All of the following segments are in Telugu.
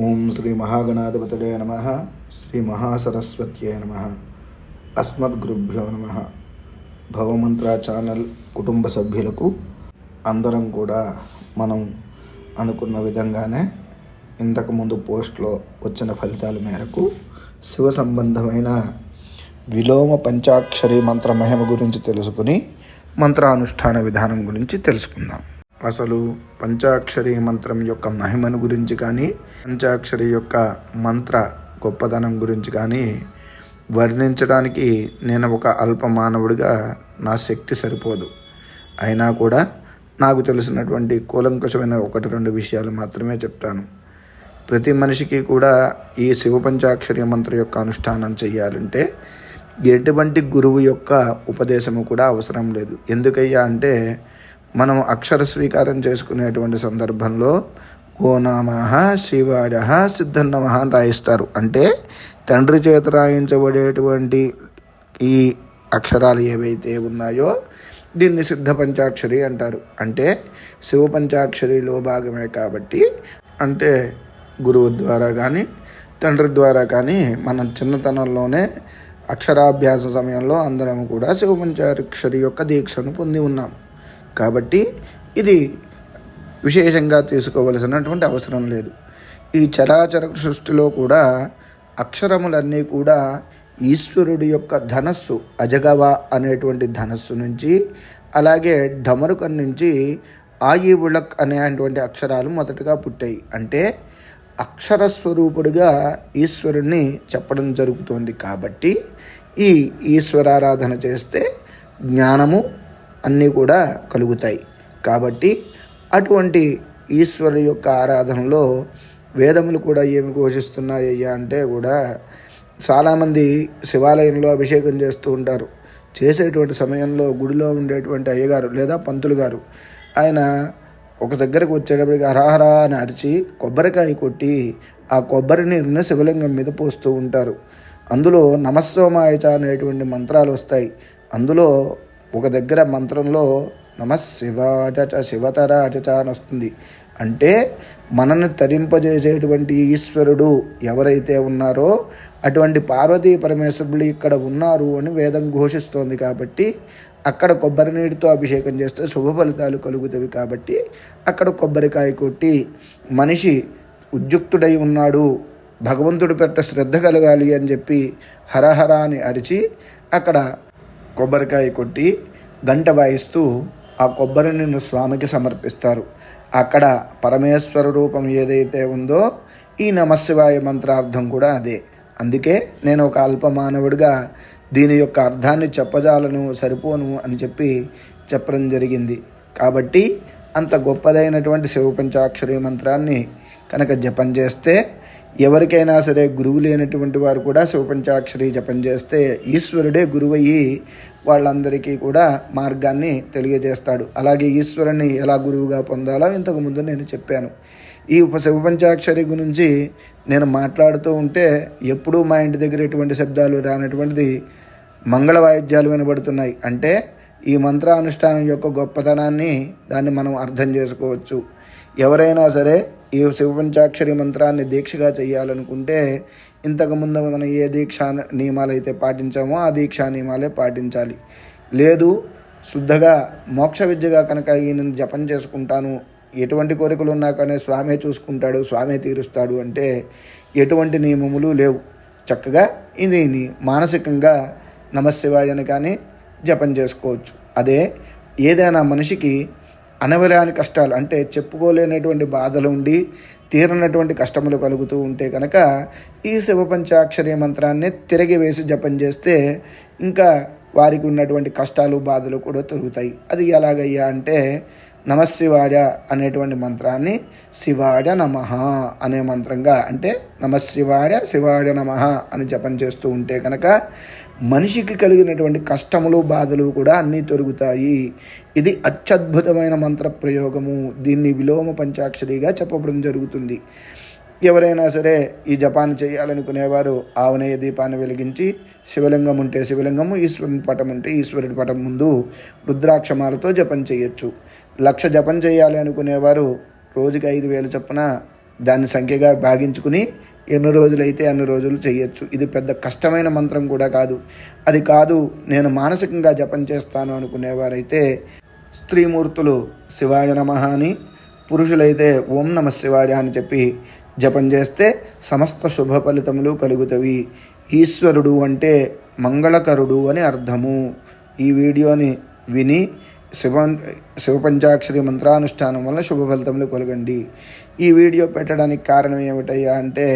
ఓం శ్రీ మహాగణాధిపతయే నమః. శ్రీ మహాసరస్వత్యై నమః. అస్మద్గురుభ్యో నమః. భవమంత్ర ఛానల్ కుటుంబ సభ్యులకు అందరం కూడా మనం అనుకున్న విధంగానే ఇంతకుముందు పోస్ట్లో వచ్చిన ఫలితాల మేరకు శివ సంబంధమైన విలోమ పంచాక్షరి మంత్ర మహిమ గురించి తెలుసుకుని మంత్రానుష్ఠాన విధానం గురించి తెలుసుకుందాం. అసలు పంచాక్షరి మంత్రం యొక్క మహిమను గురించి కానీ పంచాక్షరి యొక్క మంత్ర గొప్పదనం గురించి కానీ వర్ణించడానికి నేను ఒక అల్ప మానవుడిగా నా శక్తి సరిపోదు. అయినా కూడా నాకు తెలిసినటువంటి కూలంకషమైన 1-2 విషయాలు మాత్రమే చెప్తాను. ప్రతి మనిషికి కూడా ఈ శివ పంచాక్షరి మంత్రం యొక్క అనుష్ఠానం చేయాలంటే ఎటువంటి గురువు యొక్క ఉపదేశము కూడా అవసరం లేదు. ఎందుకయ్యా అంటే మనం అక్షర స్వీకారం చేసుకునేటువంటి సందర్భంలో ఓ నమః శివాయ సిద్ధన్నమః అని రాయిస్తారు. అంటే తండ్రి చేత రాయించబడేటువంటి ఈ అక్షరాలు ఏవైతే ఉన్నాయో దీన్ని సిద్ధ పంచాక్షరి అంటారు. అంటే శివ పంచాక్షరిలో భాగమే కాబట్టి, అంటే గురువు ద్వారా కానీ తండ్రి ద్వారా కానీ మనం చిన్నతనంలోనే అక్షరాభ్యాస సమయంలో అందరం కూడా శివ పంచాక్షరి యొక్క దీక్షను పొంది ఉన్నాం. కాబట్టి ఇది విశేషంగా తీసుకోవలసినటువంటి అవసరం లేదు. ఈ చరాచర సృష్టిలో కూడా అక్షరములన్నీ కూడా ఈశ్వరుడి యొక్క ధనస్సు అజగవ అనేటువంటి ధనస్సు నుంచి, అలాగే ఢమరుకం నుంచి ఆయివుళక్ అనేటువంటి అక్షరాలు మొదటగా పుట్టాయి. అంటే అక్షర స్వరూపుడిగా ఈశ్వరుణ్ణి చెప్పడం జరుగుతోంది. కాబట్టి ఈ ఈశ్వరారాధన చేస్తే జ్ఞానము అన్నీ కూడా కలుగుతాయి. కాబట్టి అటువంటి ఈశ్వరు యొక్క ఆరాధనలో వేదములు కూడా ఏమి ఘోషిస్తున్నాయ్యా అంటే కూడా చాలామంది శివాలయంలో అభిషేకం చేస్తూ ఉంటారు. చేసేటువంటి సమయంలో గుడిలో ఉండేటువంటి అయ్యగారు లేదా పంతులు గారు ఆయన ఒక దగ్గరకు వచ్చేటప్పటికి హరహర అని అరిచి కొబ్బరికాయ కొట్టి ఆ కొబ్బరి నీరుని శివలింగం మీద పోస్తూ ఉంటారు. అందులో నమస్సోమాయచ అనేటువంటి మంత్రాలు వస్తాయి. అందులో ఒక దగ్గర మంత్రంలో నమశివాయ శివతరాయ అని వస్తుంది. అంటే మనల్ని తరింపజేసేటువంటి ఈశ్వరుడు ఎవరైతే ఉన్నారో అటువంటి పార్వతీ పరమేశ్వరులు ఇక్కడ ఉన్నారు అని వేదం ఘోషిస్తోంది. కాబట్టి అక్కడ కొబ్బరి నీటితో అభిషేకం చేస్తే శుభ ఫలితాలు కలుగుతాయి. కాబట్టి అక్కడ కొబ్బరికాయ కొట్టి మనిషి ఉద్యుక్తుడై ఉన్నాడు, భగవంతుడి పట్ల శ్రద్ధ కలగాలి అని చెప్పి హరహర అని అరిచి అక్కడ కొబ్బరికాయ కొట్టి గంట వాయిస్తూ ఆ కొబ్బరిని స్వామికి సమర్పిస్తారు. అక్కడ పరమేశ్వర రూపం ఏదైతే ఉందో ఈ నమశివాయ మంత్రార్థం కూడా అదే. అందుకే నేను ఒక అల్ప మానవుడిగా దీని యొక్క అర్థాన్ని చెప్పజాలను, సరిపోను అని చెప్పడం జరిగింది. కాబట్టి అంత గొప్పదైనటువంటి శివ పంచాక్షరి మంత్రాన్ని కనుక జపం చేస్తే ఎవరికైనా సరే గురువు లేనటువంటి వారు కూడా శివ పంచాక్షరి జపం చేస్తే ఈశ్వరుడే గురువయ్యి వాళ్ళందరికీ కూడా మార్గాన్ని తెలియజేస్తాడు. అలాగే ఈశ్వరుని ఎలా గురువుగా పొందాలో ఇంతకుముందు నేను చెప్పాను. ఈ శివ పంచాక్షరి గురించి నేను మాట్లాడుతూ ఉంటే ఎప్పుడూ మా ఇంటి దగ్గర ఎటువంటి శబ్దాలు రానటువంటిది మంగళ వాయిద్యాలు వినబడుతున్నాయి. అంటే ఈ మంత్రానుష్ఠానం యొక్క గొప్పతనాన్ని దాన్ని మనం అర్థం చేసుకోవచ్చు. ఎవరైనా సరే ఈ శివ పంచాక్షరి మంత్రాన్ని దీక్షగా చేయాలనుకుంటే ఇంతకుముందు మనం ఏ దీక్షా నియమాలు అయితే పాటించామో ఆ దీక్షా నియమాలే పాటించాలి. లేదు శుద్ధగా మోక్ష విద్యగా కనుక ఈయన జపం చేసుకుంటాను, ఎటువంటి కోరికలు ఉన్నా కానీ స్వామే చూసుకుంటాడు, స్వామే తీరుస్తాడు అంటే ఎటువంటి నియమములు లేవు. చక్కగా ఇది మానసికంగా నమశివాయని కానీ జపం చేసుకోవచ్చు. అదే ఏదైనా మనిషికి అనవరాని కష్టాలు అంటే చెప్పుకోలేనటువంటి బాధలు ఉండి తీరనటువంటి కష్టములు కలుగుతూ ఉంటే కనుక ఈ శివ పంచాక్షరి మంత్రాన్ని తిరిగి వేసి జపం చేస్తే ఇంకా వారికి ఉన్నటువంటి కష్టాలు బాధలు కూడా తొలుగుతాయి. అది ఎలాగయ్యా అంటే నమశివాయ అనేటువంటి మంత్రాన్ని శివాయ నమః అనే మంత్రంగా, అంటే నమశివాయ శివాయ నమః అని జపం చేస్తూ ఉంటే కనుక మనిషికి కలిగినటువంటి కష్టములు బాధలు కూడా అన్నీ తొలుగుతాయి. ఇది అత్యద్భుతమైన మంత్ర ప్రయోగము. దీన్ని విలోమ పంచాక్షరిగా చెప్పడం జరుగుతుంది. ఎవరైనా సరే ఈ జపాన్ని చేయాలనుకునేవారు ఆవనేయ దీపాన్ని వెలిగించి శివలింగం ఉంటే శివలింగము, ఈశ్వరుని పటం ఉంటే ఈశ్వరుడి పటం ముందు రుద్రాక్షమాలతో జపం చేయొచ్చు. 1,00,000 జపం చేయాలి అనుకునేవారు రోజుకి 5,000 చొప్పున దాన్ని సంఖ్యగా భాగించుకుని ఎన్ని రోజులైతే అన్ని రోజులు చేయొచ్చు. ఇది పెద్ద కష్టమైన మంత్రం కూడా కాదు. అది కాదు నేను మానసికంగా జపం చేస్తాను అనుకునేవారైతే స్త్రీమూర్తులు శివాయ నమః అని, పురుషులైతే ఓం నమ శివాయ అని చెప్పి జపం చేస్తే సమస్త శుభ ఫలితములు కలుగుతవి. ఈశ్వరుడు అంటే మంగళకరుడు అని అర్థము. ఈ వీడియోని విని శివ పంచాక్షరి మంత్రానుష్ఠానం వల్ల శుభ ఫలితములు కలగండి. ఈ వీడియో పెట్టడానికి కారణం ఏమిటయ్యా అంటే,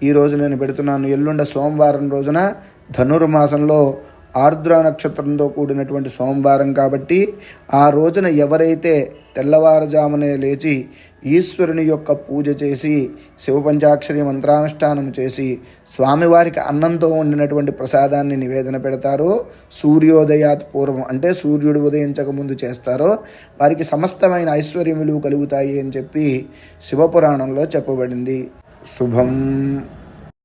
ఈరోజు నేను పెడుతున్నాను ఎల్లుండ సోమవారం రోజున ధనుర్మాసంలో ఆర్ద్ర నక్షత్రంతో కూడినటువంటి సోమవారం కాబట్టి ఆ రోజున ఎవరైతే తెల్లవారుజామునే లేచి ఈశ్వరుని యొక్క పూజ చేసి శివ పంచాక్షరి మంత్రానుష్ఠానం చేసి స్వామివారికి అన్నంతో వండినటువంటి ప్రసాదాన్ని నివేదన పెడతారో, సూర్యోదయాత్ పూర్వం అంటే సూర్యుడు ఉదయించక ముందు చేస్తారో వారికి సమస్తమైన ఐశ్వర్యములు కలుగుతాయి అని చెప్పి శివపురాణంలో చెప్పబడింది. శుభం.